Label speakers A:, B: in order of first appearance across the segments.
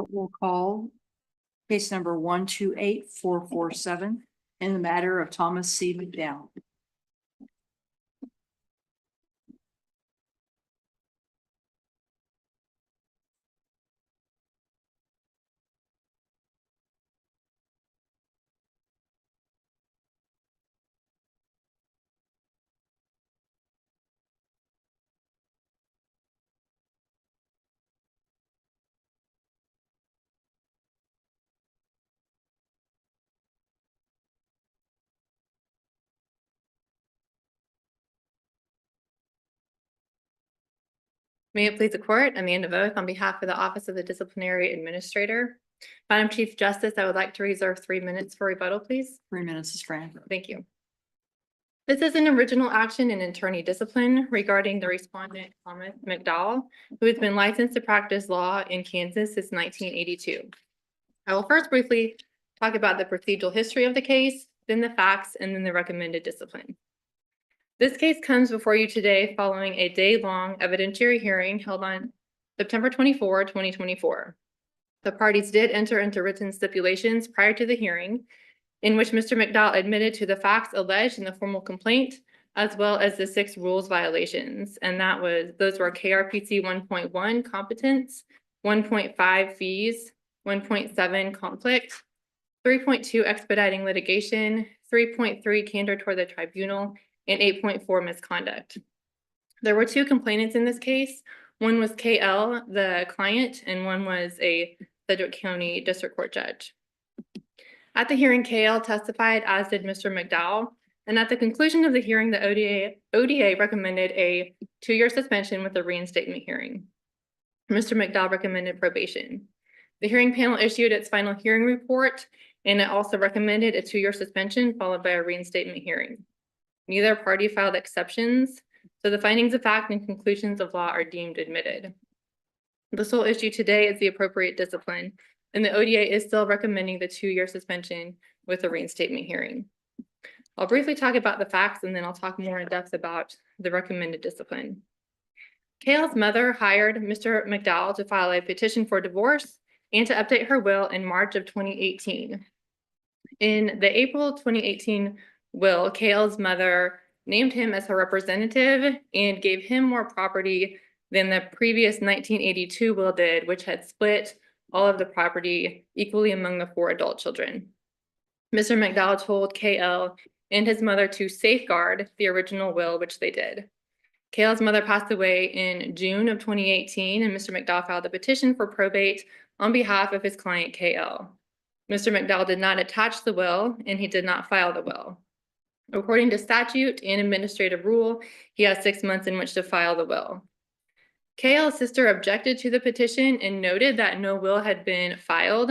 A: Court will call case number 128447 in the matter of Thomas C. McDowell.
B: May it please the court, Amanda Voth on behalf of the Office of the Disciplinary Administrator. Madam Chief Justice, I would like to reserve 3 minutes for rebuttal, please.
A: 3 minutes is granted.
B: Thank you. This is an original action in attorney discipline regarding the respondent Thomas McDowell, who has been licensed to practice law in Kansas since 1982. I will first briefly talk about the procedural history of the case, then the facts, and then the recommended discipline. This case comes before you today following a day-long evidentiary hearing held on September 24, 2024. The parties did enter into written stipulations prior to the hearing, in which Mr. McDowell admitted to the facts alleged in the formal complaint, as well as the 6 rules violations. And those were KRPC 1.1 competence, 1.5 fees, 1.7 conflict, 3.2 expediting litigation, 3.3 candor toward the tribunal, and 8.4 misconduct. There were 2 complainants in this case. One was KL, the client, and one was a Sedgwick County District Court judge. At the hearing, KL testified, as did Mr. McDowell, and at the conclusion of the hearing, the ODA recommended a 2-year suspension with a reinstatement hearing. Mr. McDowell recommended probation. The hearing panel issued its final hearing report, and it also recommended a 2-year suspension followed by a reinstatement hearing. Neither party filed exceptions, so the findings of fact and conclusions of law are deemed admitted. The sole issue today is the appropriate discipline, and the ODA is still recommending the 2-year suspension with a reinstatement hearing. I'll briefly talk about the facts, and then I'll talk more in depth about the recommended discipline. Kayla's mother hired Mr. McDowell to file a petition for divorce and to update her will in March of 2018. In the April 2018 will, Kale's mother named him as her representative and gave him more property than the previous 1982 will did, which had split all of the property equally among the 4 adult children. Mr. McDowell told KL and his mother to safeguard the original will, which they did. Kale's mother passed away in June of 2018, and Mr. McDowell filed a petition for probate on behalf of his client KL. Mr. McDowell did not attach the will, and he did not file the will. According to statute and administrative rule, he has 6 months in which to file the will. KL's sister objected to the petition and noted that no will had been filed.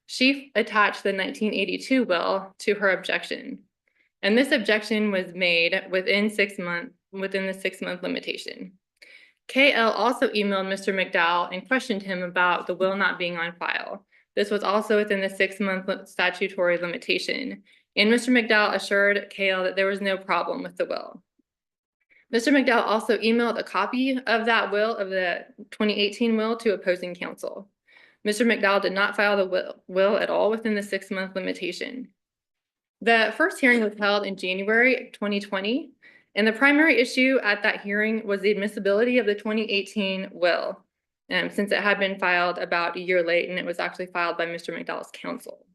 B: She attached the 1982 will to her objection, and this objection was made within the 6-month limitation. KL also emailed Mr. McDowell and questioned him about the will not being on file. This was also within the 6-month statutory limitation. And Mr. McDowell assured KL that there was no problem with the will. Mr. McDowell also emailed a copy of that will, of the 2018 will, to opposing counsel. Mr. McDowell did not file the will at all within the 6-month limitation. The first hearing was held in January 2020, and the primary issue at that hearing was the admissibility of the 2018 will, since it had been filed about a year late, and it was actually filed by Mr. McDowell's counsel.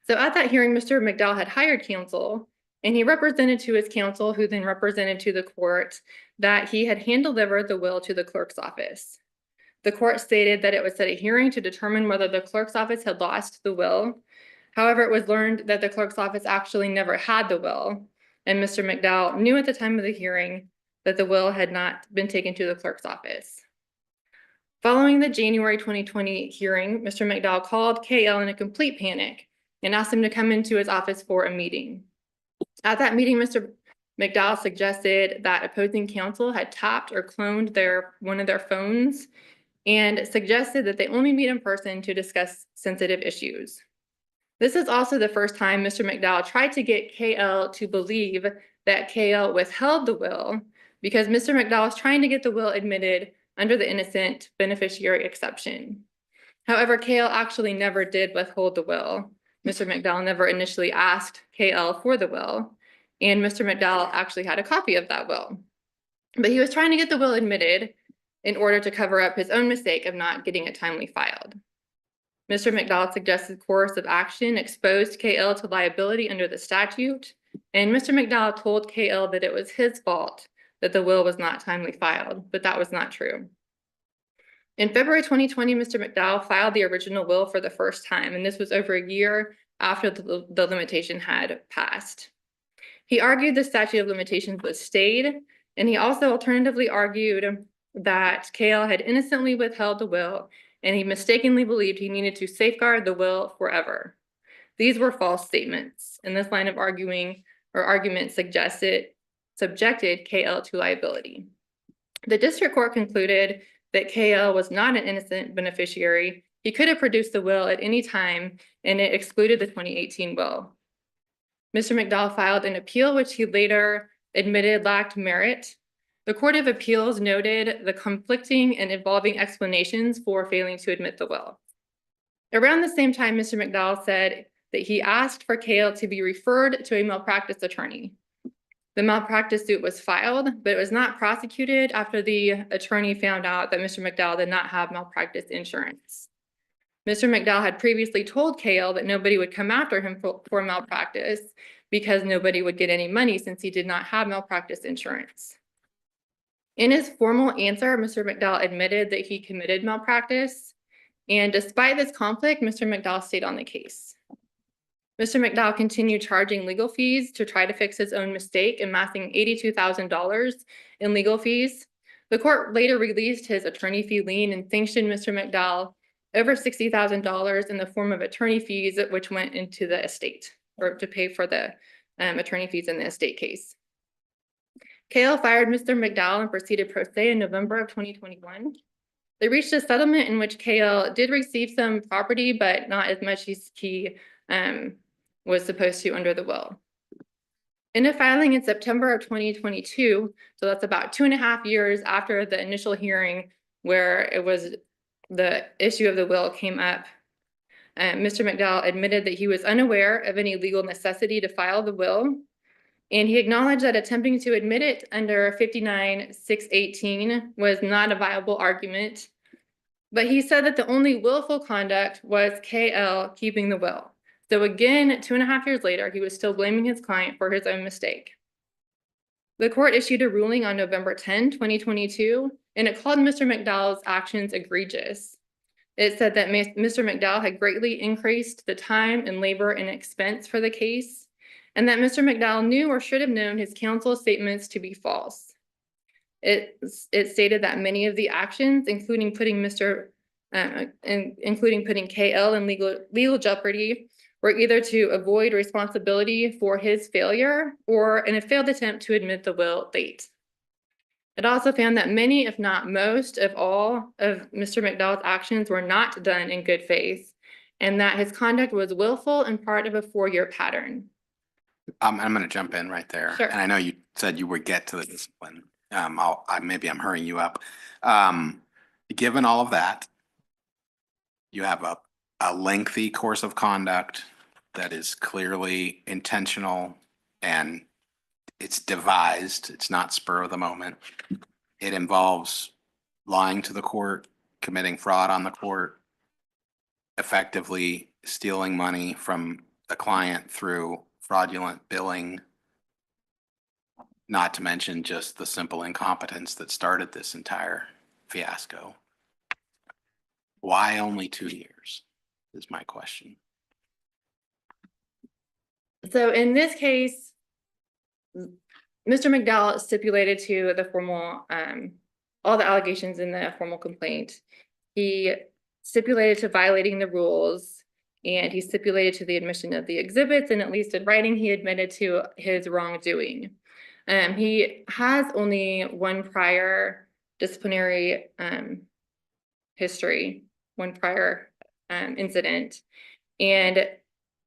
B: So at that hearing, Mr. McDowell had hired counsel, and he represented to his counsel, who then represented to the court, that he had hand-delivered the will to the clerk's office. The court stated that it would set a hearing to determine whether the clerk's office had lost the will. However, it was learned that the clerk's office actually never had the will, and Mr. McDowell knew at the time of the hearing that the will had not been taken to the clerk's office. Following the January 2020 hearing, Mr. McDowell called KL in a complete panic and asked him to come into his office for a meeting. At that meeting, Mr. McDowell suggested that opposing counsel had tapped or cloned one of their phones and suggested that they only meet in person to discuss sensitive issues. This is also the first time Mr. McDowell tried to get KL to believe that KL withheld the will, because Mr. McDowell was trying to get the will admitted under the innocent beneficiary exception. However, KL actually never did withhold the will. Mr. McDowell never initially asked KL for the will, and Mr. McDowell actually had a copy of that will. But he was trying to get the will admitted in order to cover up his own mistake of not getting it timely filed. Mr. McDowell's suggested course of action exposed KL to liability under the statute, and Mr. McDowell told KL that it was his fault that the will was not timely filed, but that was not true. In February 2020, Mr. McDowell filed the original will for the first time, and this was over a year after the limitation had passed. He argued the statute of limitations was stayed, and he also alternatively argued that KL had innocently withheld the will, and he mistakenly believed he needed to safeguard the will forever. These were false statements, and this line of argument subjected KL to liability. The district court concluded that KL was not an innocent beneficiary. He could have produced the will at any time, and it excluded the 2018 will. Mr. McDowell filed an appeal, which he later admitted lacked merit. The Court of Appeals noted the conflicting and evolving explanations for failing to admit the will. Around the same time, Mr. McDowell said that he asked for KL to be referred to a malpractice attorney. The malpractice suit was filed, but it was not prosecuted after the attorney found out that Mr. McDowell did not have malpractice insurance. Mr. McDowell had previously told KL that nobody would come after him for malpractice because nobody would get any money since he did not have malpractice insurance. In his formal answer, Mr. McDowell admitted that he committed malpractice, and despite this conflict, Mr. McDowell stayed on the case. Mr. McDowell continued charging legal fees to try to fix his own mistake, amassing $82,000 in legal fees. The court later released his attorney fee lien and sanctioned Mr. McDowell over $60,000 in the form of attorney fees, which went into the estate, or to pay for the attorney fees in the estate case. KL fired Mr. McDowell and proceeded pro se in November of 2021. They reached a settlement in which KL did receive some property, but not as much as he was supposed to under the will. In a filing in September of 2022, so that's about 2.5 years after the initial hearing where it was the issue of the will came up, Mr. McDowell admitted that he was unaware of any legal necessity to file the will, and he acknowledged that attempting to admit it under 59-618 was not a viable argument, but he said that the only willful conduct was KL keeping the will. So again, 2.5 years later, he was still blaming his client for his own mistake. The court issued a ruling on November 10, 2022, and it called Mr. McDowell's actions egregious. It said that Mr. McDowell had greatly increased the time and labor and expense for the case, and that Mr. McDowell knew or should have known his counsel's statements to be false. It stated that many of the actions, including putting KL in legal jeopardy, were either to avoid responsibility for his failure or in a failed attempt to admit the will late. It also found that many, if not most, of all of Mr. McDowell's actions were not done in good faith, and that his conduct was willful and part of a 4-year pattern.
C: I'm going to jump in right there.
B: Sure.
C: And I know you said you would get to the discipline. Maybe I'm hurrying you up. Given all of that, you have a lengthy course of conduct that is clearly intentional and it's devised. It's not spur of the moment. It involves lying to the court, committing fraud on the court, effectively stealing money from the client through fraudulent billing, not to mention just the simple incompetence that started this entire fiasco. Why only 2 years is my question.
B: So in this case, Mr. McDowell stipulated to the formal, all the allegations in the formal complaint. He stipulated to violating the rules, and he stipulated to the admission of the exhibits, and at least in writing, he admitted to his wrongdoing. He has only one prior disciplinary history, one prior incident. And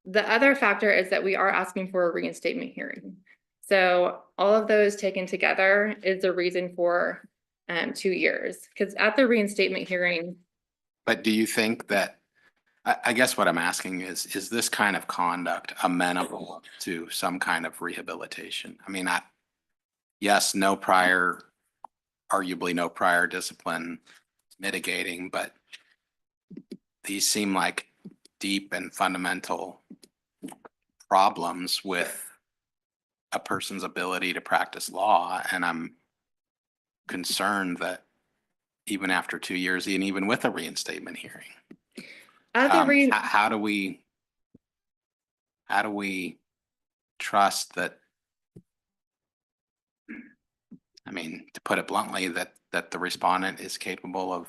B: the other factor is that we are asking for a reinstatement hearing. So all of those taken together is the reason for 2 years. Because at the reinstatement hearing,
C: But do you think that, I guess what I'm asking is this kind of conduct amenable to some kind of rehabilitation? I mean, yes, arguably no prior discipline mitigating, but these seem like deep and fundamental problems with a person's ability to practice law. And I'm concerned that even after 2 years, and even with a reinstatement hearing, how do we trust that, I mean, to put it bluntly, that the respondent is capable of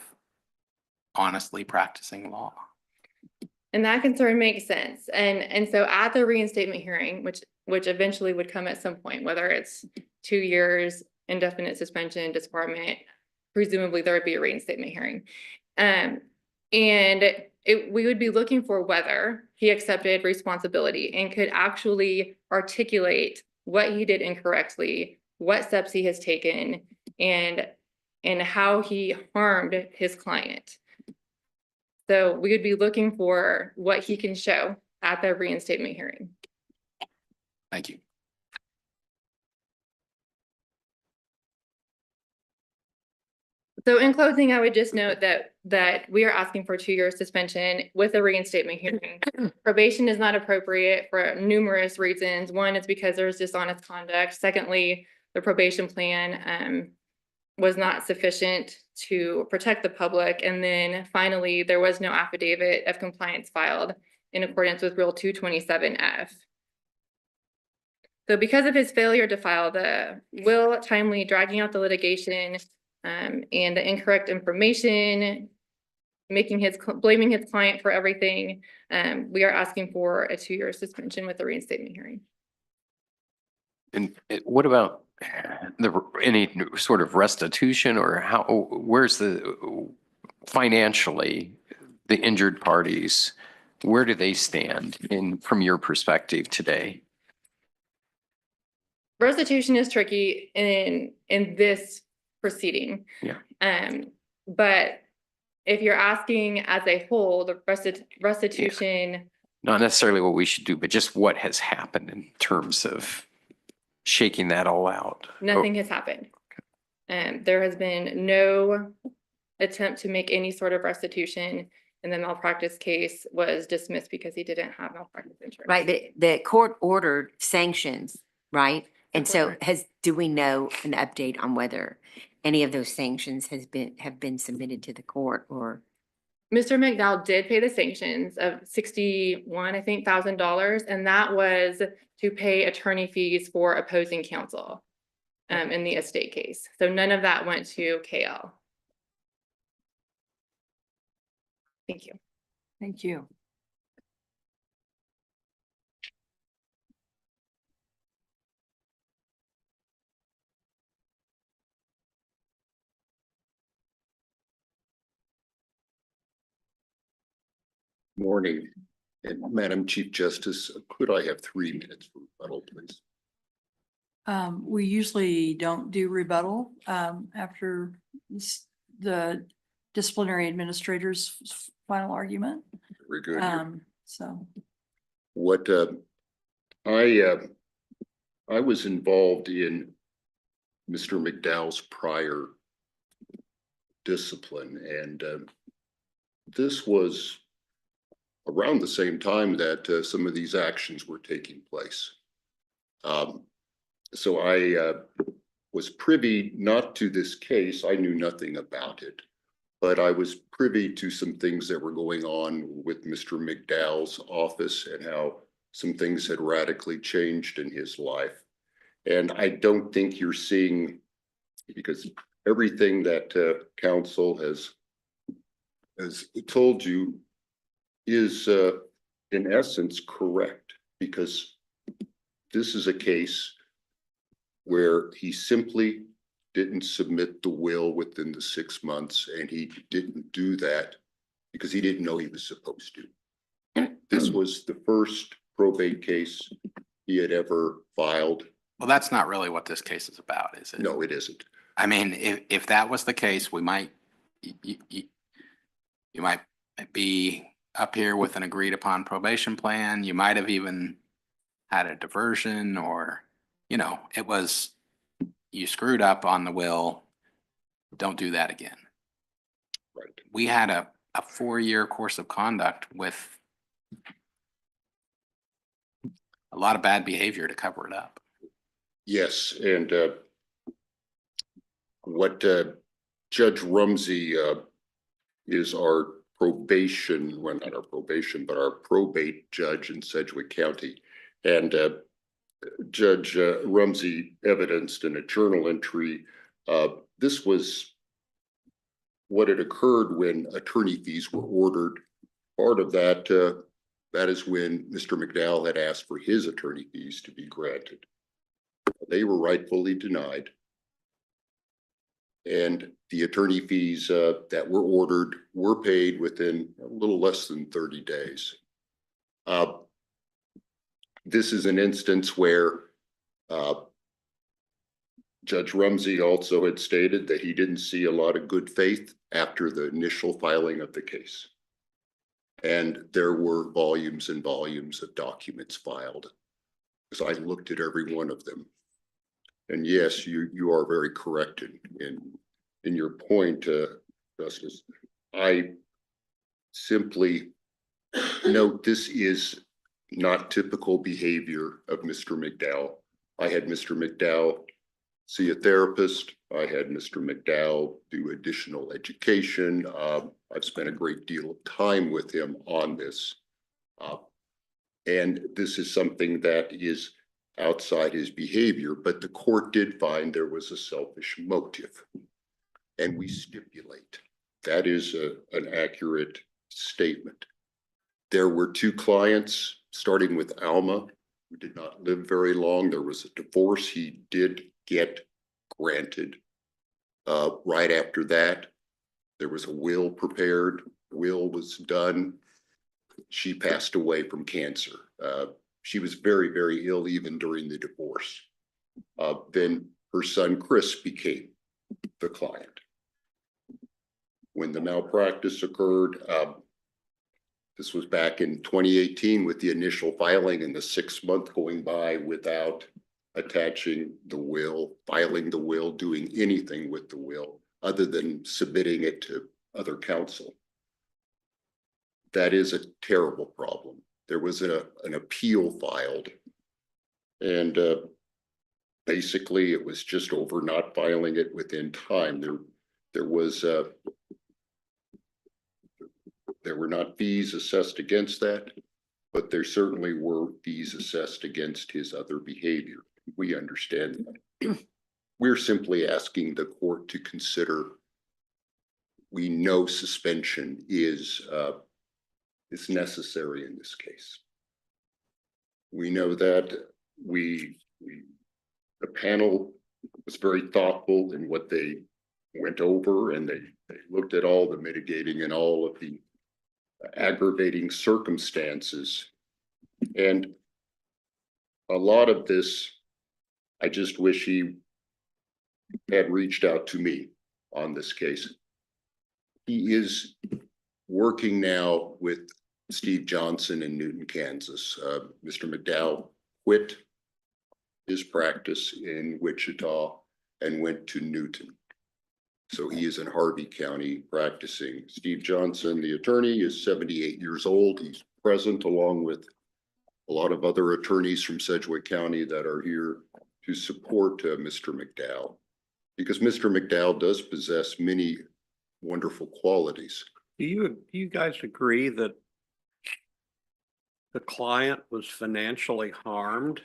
C: honestly practicing law?
B: And that concern makes sense. And so at the reinstatement hearing, which eventually would come at some point, whether it's 2 years, indefinite suspension, disbarment, presumably there would be a reinstatement hearing. And we would be looking for whether he accepted responsibility and could actually articulate what he did incorrectly, what steps he has taken, and how he harmed his client. So we would be looking for what he can show at the reinstatement hearing.
C: Thank you.
B: So in closing, I would just note that we are asking for 2 year suspension with a reinstatement hearing. Probation is not appropriate for numerous reasons. One is because there's dishonest conduct. Secondly, the probation plan was not sufficient to protect the public. And then finally, there was no affidavit of compliance filed in accordance with Rule 227F. So because of his failure to file the will, timely dragging out the litigation, and the incorrect information, blaming his client for everything, we are asking for a 2 year suspension with a reinstatement hearing.
D: And what about any sort of restitution, or where's financially, the injured parties, where do they stand from your perspective today?
B: Restitution is tricky in this proceeding.
D: Yeah.
B: But if you're asking as a whole, the restitution.
D: Not necessarily what we should do, but just what has happened in terms of shaking that all out.
B: Nothing has happened. There has been no attempt to make any sort of restitution, and the malpractice case was dismissed because he didn't have malpractice insurance.
E: Right, the court ordered sanctions, right? And so
B: Correct.
E: do we know an update on whether any of those sanctions have been submitted to the court, or?
B: Mr. McDowell did pay the sanctions of $61,000, I think, and that was to pay attorney fees for opposing counsel in the estate case. So none of that went to KL. Thank you.
A: Thank you.
F: Morning, and Madam Chief Justice, could I have 3 minutes for rebuttal, please?
A: We usually don't do rebuttal after the disciplinary administrator's final argument.
F: Very good.
A: So.
F: What I was involved in Mr. McDowell's prior discipline, and this was around the same time that some of these actions were taking place. So I was privy not to this case. I knew nothing about it, but I was privy to some things that were going on with Mr. McDowell's office and how some things had radically changed in his life. And I don't think you're seeing, because everything that counsel has told you is in essence correct, because this is a case where he simply didn't submit the will within the 6 months, and he didn't do that because he didn't know he was supposed to. This was the first probate case he had ever filed.
C: Well, that's not really what this case is about, is it?
F: No, it isn't.
C: I mean, if that was the case, we might, You might be up here with an agreed upon probation plan. You might have even had a diversion or, it was, you screwed up on the will. Don't do that again.
F: Right.
C: We had a 4-year course of conduct with a lot of bad behavior to cover it up.
F: Yes, and what Judge Rumsey is our probation, well, not our probation, but our probate judge in Sedgwick County. And Judge Rumsey evidenced in a journal entry, this was what had occurred when attorney fees were ordered. Part of that, that is when Mr. McDowell had asked for his attorney fees to be granted. They were rightfully denied. And the attorney fees that were ordered were paid within a little less than 30 days. This is an instance where Judge Rumsey also had stated that he didn't see a lot of good faith after the initial filing of the case. And there were volumes and volumes of documents filed, because I looked at every one of them. And yes, you are very correct in your point, Justice. I simply note this is not typical behavior of Mr. McDowell. I had Mr. McDowell see a therapist. I had Mr. McDowell do additional education. I've spent a great deal of time with him on this. And this is something that is outside his behavior, but the court did find there was a selfish motive. And we stipulate that is an accurate statement. There were 2 clients, starting with Alma, who did not live very long. There was a divorce he did get granted. Right after that, there was a will prepared. Will was done. She passed away from cancer. She was very, very ill even during the divorce. Then her son, Chris, became the client. When the malpractice occurred, this was back in 2018 with the initial filing and the 6-month going by without attaching the will, filing the will, doing anything with the will other than submitting it to other counsel. That is a terrible problem. There was an appeal filed, and basically it was just over not filing it within time. There were not fees assessed against that, but there certainly were fees assessed against his other behavior. We understand that. We're simply asking the court to consider, we know suspension is necessary in this case. We know that the panel was very thoughtful in what they went over, and they looked at all the mitigating and all of the aggravating circumstances. And a lot of this, I just wish he had reached out to me on this case. He is working now with Steve Johnson in Newton, Kansas. Mr. McDowell quit his practice in Wichita and went to Newton. So he is in Harvey County practicing. Steve Johnson, the attorney, is 78 years old. He's present along with a lot of other attorneys from Sedgwick County that are here to support Mr. McDowell, because Mr. McDowell does possess many wonderful qualities.
G: Do you guys agree that the client was financially harmed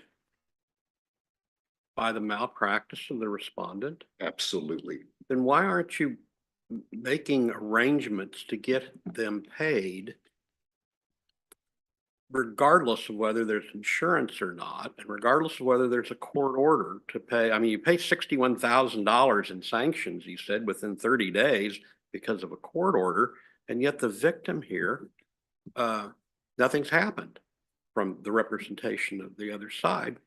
G: by the malpractice of the respondent?
F: Absolutely.
G: Then why aren't you making arrangements to get them paid regardless of whether there's insurance or not, and regardless of whether there's a court order to pay? I mean, you pay $61,000 in sanctions, you said, within 30 days because of a court order, and yet the victim here, nothing's happened from the representation of the other side.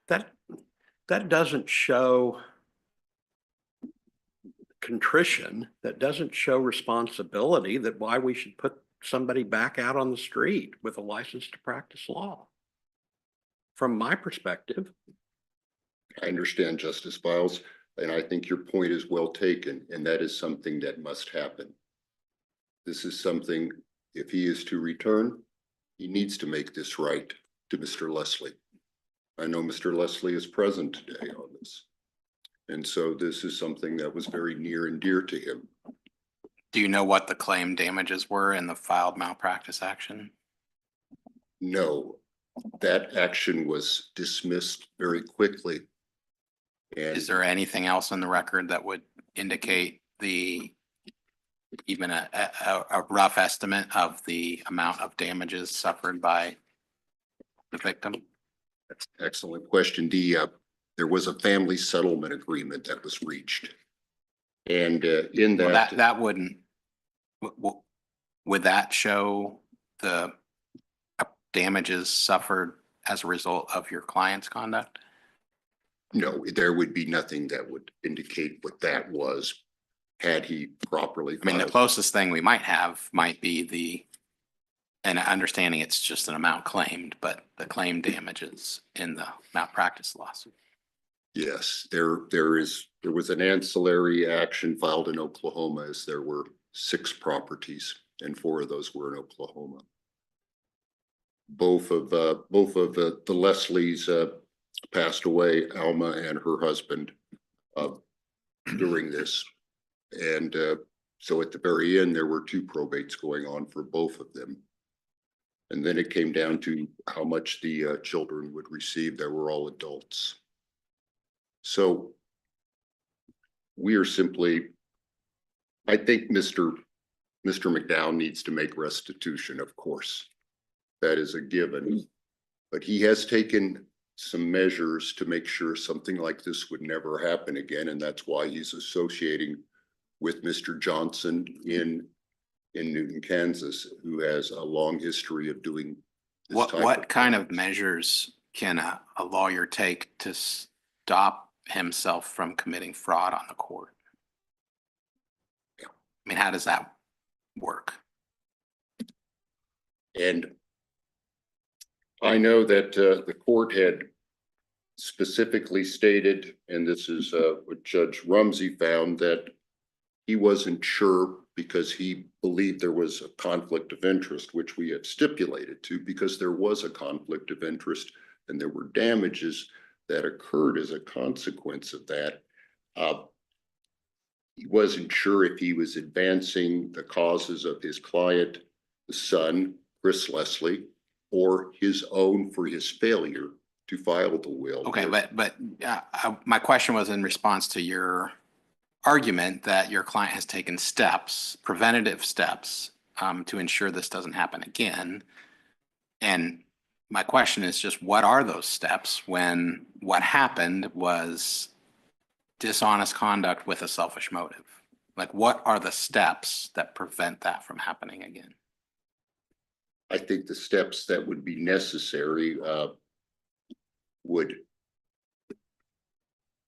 G: That doesn't show contrition, that doesn't show responsibility, that why we should put somebody back out on the street with a license to practice law. From my perspective.
F: I understand, Justice Biles, and I think your point is well taken, and that is something that must happen. This is something, if he is to return, he needs to make this right to Mr. Leslie. I know Mr. Leslie is present today on this. And so this is something that was very near and dear to him.
C: Do you know what the claim damages were in the filed malpractice action?
F: No, that action was dismissed very quickly. And
C: Is there anything else in the record that would indicate even a rough estimate of the amount of damages suffered by the victim?
F: that's an excellent question. There was a family settlement agreement that was reached. And in
C: Well,
F: that,
C: that wouldn't, would that show the damages suffered as a result of your client's conduct?
F: no, there would be nothing that would indicate what that was had he properly
C: I mean, the
F: filed.
C: closest thing we might have might be and understanding it's just an amount claimed, but the claim damages in the malpractice lawsuit.
F: Yes, there was an ancillary action filed in Oklahoma, as there were 6 properties and 4 of those were in Oklahoma. Both of the Leslies passed away, Alma and her husband, during this. And so at the very end, there were 2 probates going on for both of them. And then it came down to how much the children would receive. They were all adults. So we are simply, I think Mr. McDowell needs to make restitution, of course. That is a given. But he has taken some measures to make sure something like this would never happen again. And that's why he's associating with Mr. Johnson in Newton, Kansas, who has a long history of doing this type
C: What kind of
F: things.
C: measures can a lawyer take to stop himself from committing fraud on the court? I mean, how does that work?
F: And I know that the court had specifically stated, and this is what Judge Rumsey found, that he wasn't sure because he believed there was a conflict of interest, which we had stipulated to, because there was a conflict of interest and there were damages that occurred as a consequence of that. He wasn't sure if he was advancing the causes of his client, the son, Chris Leslie, or his own for his failure to file the will.
C: Okay, but my question was in response to your argument that your client has taken steps, preventative steps, to ensure this doesn't happen again. And my question is just, what are those steps when what happened was dishonest conduct with a selfish motive? Like, what are the steps that prevent that from happening again?
F: I think the steps that would be necessary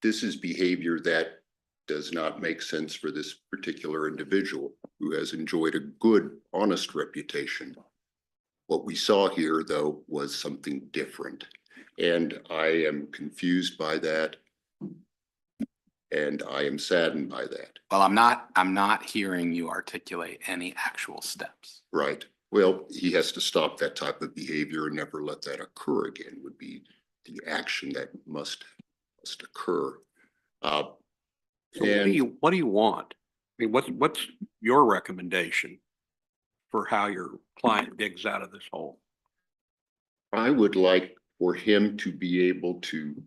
F: this is behavior that does not make sense for this particular individual who has enjoyed a good, honest reputation. What we saw here, though, was something different. And I am confused by that. And I am saddened by that.
C: Well, I'm not hearing you articulate any actual steps.
F: Right. Well, he has to stop that type of behavior and never let that occur again, would be the action that must occur.
G: So
F: And
G: what do you want? I mean, what's your recommendation for how your client digs out of this hole?
F: I would like for him to be able to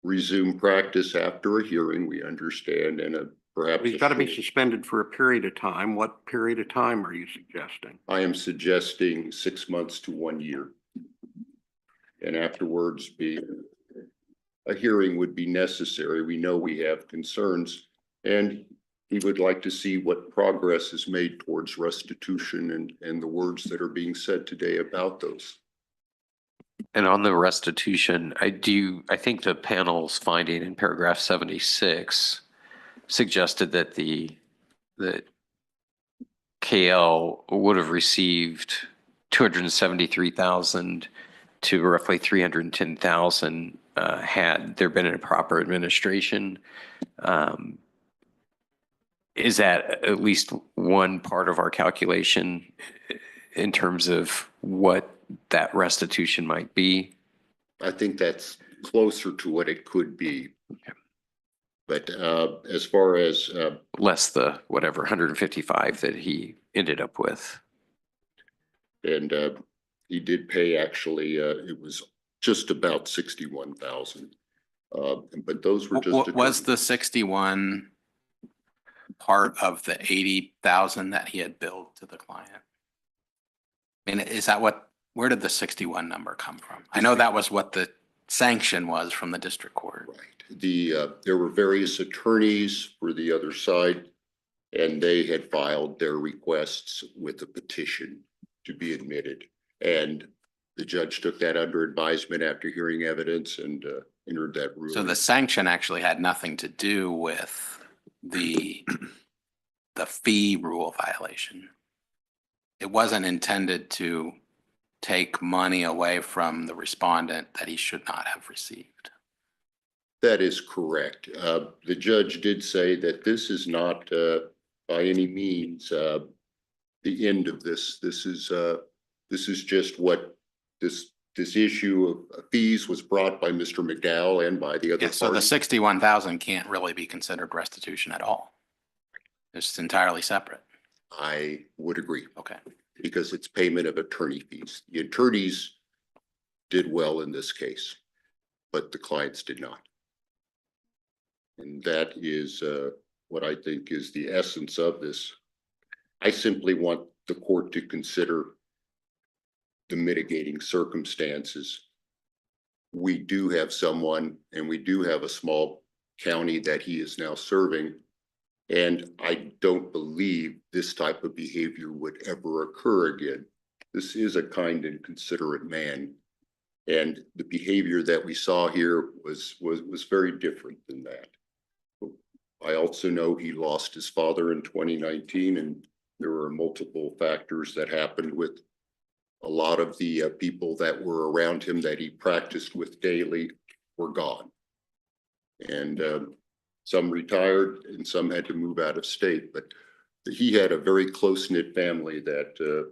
F: resume practice after a hearing, we understand, and perhaps.
G: He's got to be suspended for a period of time. What period of time are you suggesting?
F: I am suggesting 6 months to 1 year. And afterwards a hearing would be necessary. We know we have concerns, and he would like to see what progress is made towards restitution and the words that are being said today about those.
D: And on the restitution, I think the panel's finding in paragraph 76 suggested that that KL would have received 273,000 to roughly 310,000 had there been a proper administration. Is that at least one part of our calculation in terms of what that restitution might be?
F: I think that's closer to what it could be.
D: Okay.
F: But as far as
D: Less the whatever 155 that he ended up with.
F: and he did pay actually, it was just about 61,000. But those were just.
C: What was the 61 part of the 80,000 that he had billed to the client? I mean, is that where did the 61 number come from? I know that was what the sanction was from the district court.
F: Right. There were various attorneys for the other side, and they had filed their requests with a petition to be admitted. And the judge took that under advisement after hearing evidence and entered that ruling.
C: So the sanction actually had nothing to do with the fee rule violation. It wasn't intended to take money away from the respondent that he should not have received.
F: That is correct. The judge did say that this is not by any means the end of this. This is just what this issue of fees was brought by Mr. McDowell and by the other
C: Yeah, so the
F: parties.
C: 61,000 can't really be considered restitution at all. It's entirely separate.
F: I would agree,
C: Okay.
F: because it's payment of attorney fees. The attorneys did well in this case, but the clients did not. And that is what I think is the essence of this. I simply want the court to consider the mitigating circumstances. We do have someone, and we do have a small county that he is now serving. And I don't believe this type of behavior would ever occur again. This is a kind and considerate man. And the behavior that we saw here was very different than that. I also know he lost his father in 2019, and there were multiple factors that happened with a lot of the people that were around him that he practiced with daily were gone. And some retired and some had to move out of state, but he had a very close-knit family that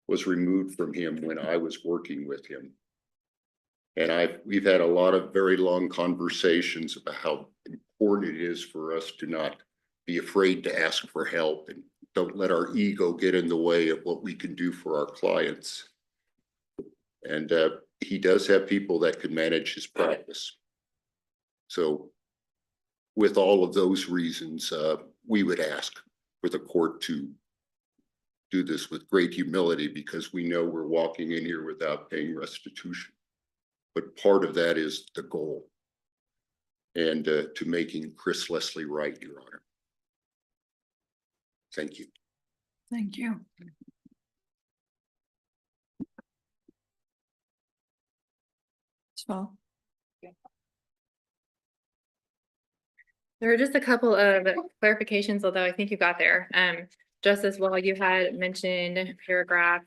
F: was removed from him when I was working with him. And we've had a lot of very long conversations about how important it is for us to not be afraid to ask for help and don't let our ego get in the way of what we can do for our clients. And he does have people that can manage his practice. So with all of those reasons, we would ask for the court to do this with great humility, because we know we're walking in here without paying restitution. But part of that is the goal, and to making Chris Leslie right, Your Honor. Thank you.
A: Thank you. So,
B: There are just a couple of clarifications, although I think you got there. Just as well, you had mentioned paragraph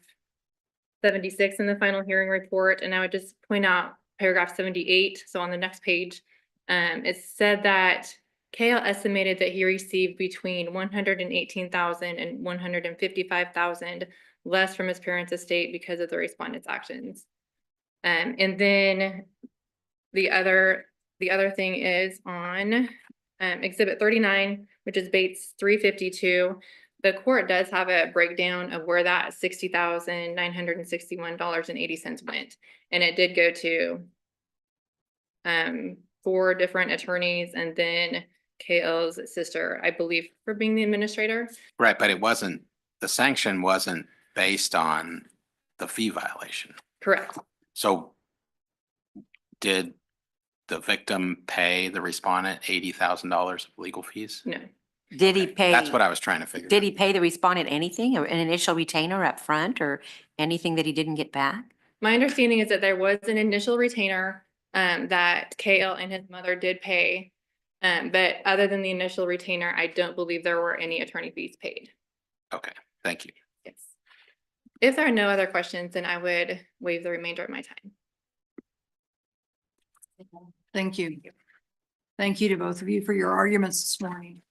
B: 76 in the final hearing report, and I would just point out paragraph 78. So on the next page, it said that KL estimated that he received between 118,000 and 155,000 less from his parents' estate because of the respondent's actions. And then the other thing is on Exhibit 39, which is Bates 352. The court does have a breakdown of where that $60,961.80 went. And it did go to 4 different attorneys and then KL's sister, I believe, for being the administrator.
C: Right, but the sanction wasn't based on the fee violation.
B: Correct.
C: So did the victim pay the respondent $80,000 of legal fees?
B: No.
E: Did he pay?
C: That's what I was trying to figure out.
E: Did he pay the respondent anything, or an initial retainer up front, or anything that he didn't get back?
B: My understanding is that there was an initial retainer that KL and his mother did pay. But other than the initial retainer, I don't believe there were any attorney fees paid.
C: Okay, thank you.
B: Yes. If there are no other questions, then I would waive the remainder of my time.
A: Thank you. Thank you to both of you for your arguments this morning.